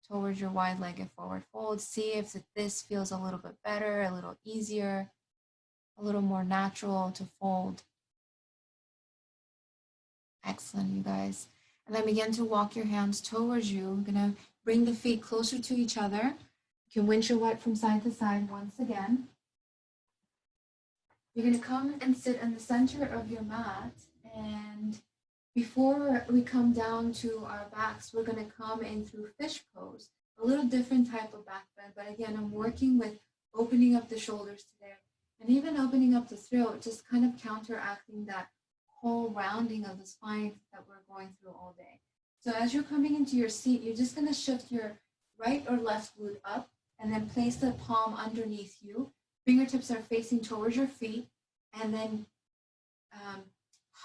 towards your wide-legged forward fold. See if this feels a little bit better, a little easier, a little more natural to fold. Excellent, you guys. And then begin to walk your hands towards you. I'm gonna bring the feet closer to each other. You can windshield wipe from side to side once again. You're gonna come and sit in the center of your mat, and before we come down to our backs, we're going to come in through fish pose, a little different type of back bend. But again, I'm working with opening up the shoulders today and even opening up the throat, just kind of counteracting that whole rounding of the spine that we're going through all day. So as you're coming into your seat, you're just going to shift your right or left glute up and then place the palm underneath you. Fingertips are facing towards your feet, and then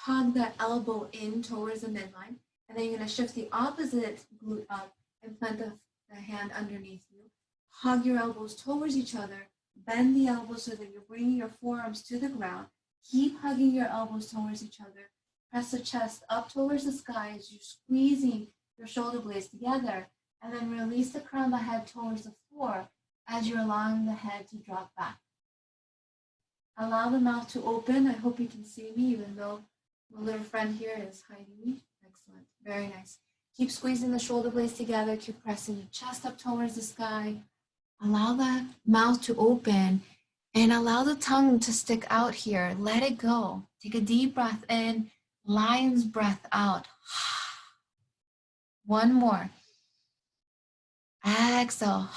hug that elbow in towards the midline, and then you're going to shift the opposite glute up and plant the hand underneath you. Hug your elbows towards each other, bend the elbows so that you're bringing your forearms to the ground. Keep hugging your elbows towards each other. Press the chest up towards the sky as you're squeezing your shoulder blades together, and then release the crown of the head towards the floor as you're allowing the head to drop back. Allow the mouth to open. I hope you can see me, even though my little friend here is hiding me. Excellent. Very nice. Keep squeezing the shoulder blades together. Keep pressing the chest up towards the sky. Allow the mouth to open and allow the tongue to stick out here. Let it go. Take a deep breath in. Lion's breath out. One more. Exhale.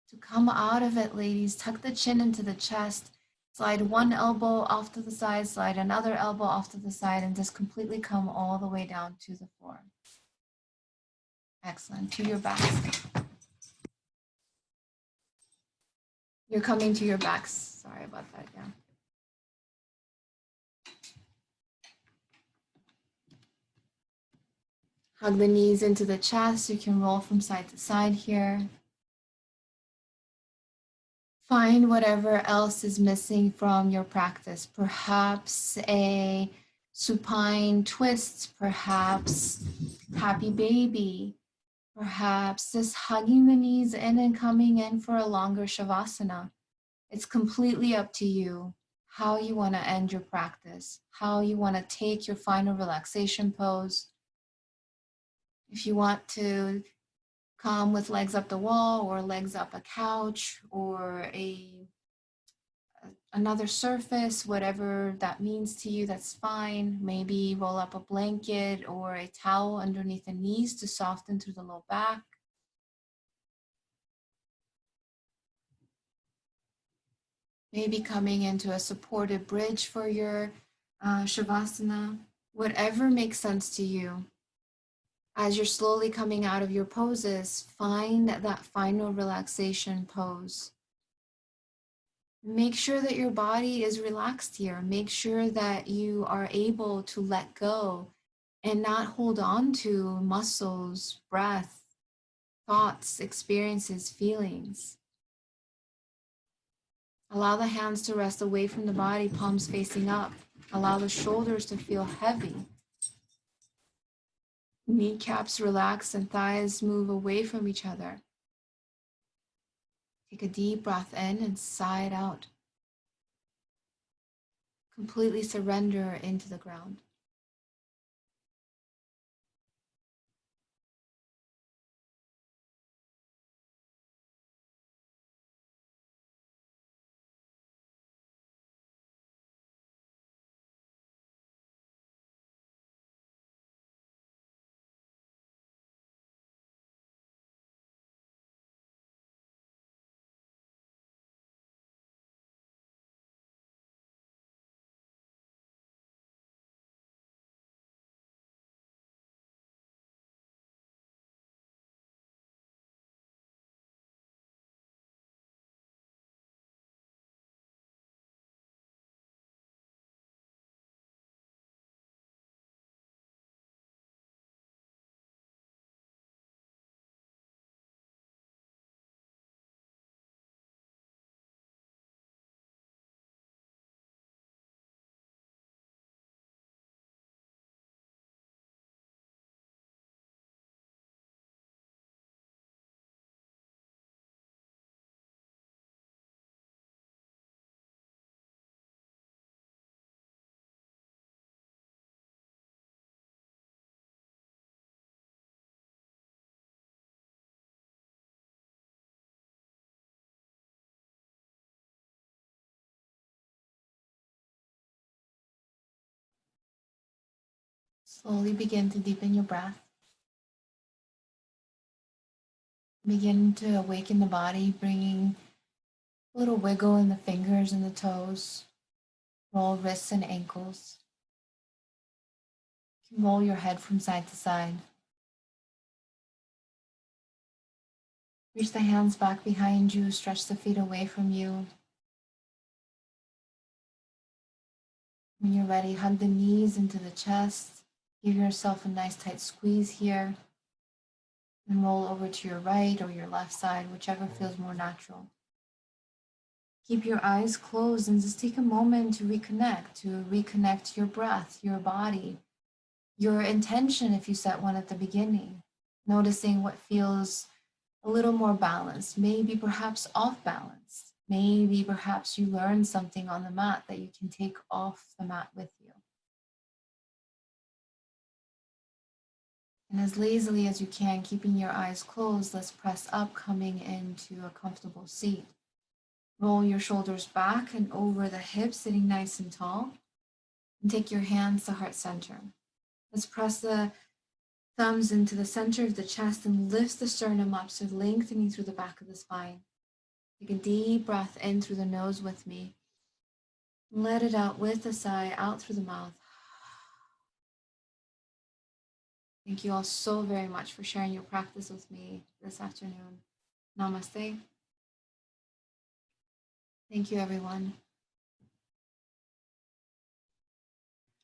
To come out of it, ladies, tuck the chin into the chest. Slide one elbow off to the side, slide another elbow off to the side, and just completely come all the way down to the floor. Excellent. To your backs. You're coming to your backs. Sorry about that, yeah. Hug the knees into the chest. You can roll from side to side here. Find whatever else is missing from your practice. Perhaps a supine twist, perhaps happy baby, perhaps just hugging the knees in and coming in for a longer shavasana. It's completely up to you how you want to end your practice, how you want to take your final relaxation pose. If you want to come with legs up the wall or legs up a couch or another surface, whatever that means to you, that's fine. Maybe roll up a blanket or a towel underneath the knees to soften through the low back. Maybe coming into a supported bridge for your shavasana, whatever makes sense to you. As you're slowly coming out of your poses, find that final relaxation pose. Make sure that your body is relaxed here. Make sure that you are able to let go and not hold on to muscles, breath, thoughts, experiences, feelings. Allow the hands to rest away from the body, palms facing up. Allow the shoulders to feel heavy. Kneecaps relax and thighs move away from each other. Take a deep breath in and sigh it out. Completely surrender into the ground. Slowly begin to deepen your breath. Begin to awaken the body, bringing a little wiggle in the fingers and the toes. Roll wrists and ankles. You can roll your head from side to side. Reach the hands back behind you, stretch the feet away from you. When you're ready, hug the knees into the chest. Give yourself a nice tight squeeze here. And roll over to your right or your left side, whichever feels more natural. Keep your eyes closed and just take a moment to reconnect your breath, your body, your intention if you set one at the beginning. Noticing what feels a little more balanced, maybe perhaps off balance. Maybe perhaps you learned something on the mat that you can take off the mat with you. And as lazily as you can, keeping your eyes closed, let's press up, coming into a comfortable seat. Roll your shoulders back and over the hips, sitting nice and tall. And take your hands to heart center. Let's press the thumbs into the center of the chest and lift the sternum up, so lengthening through the back of the spine. Take a deep breath in through the nose with me. Let it out with a sigh, out through the mouth. Thank you all so very much for sharing your practice with me this afternoon. Namaste. Thank you, everyone.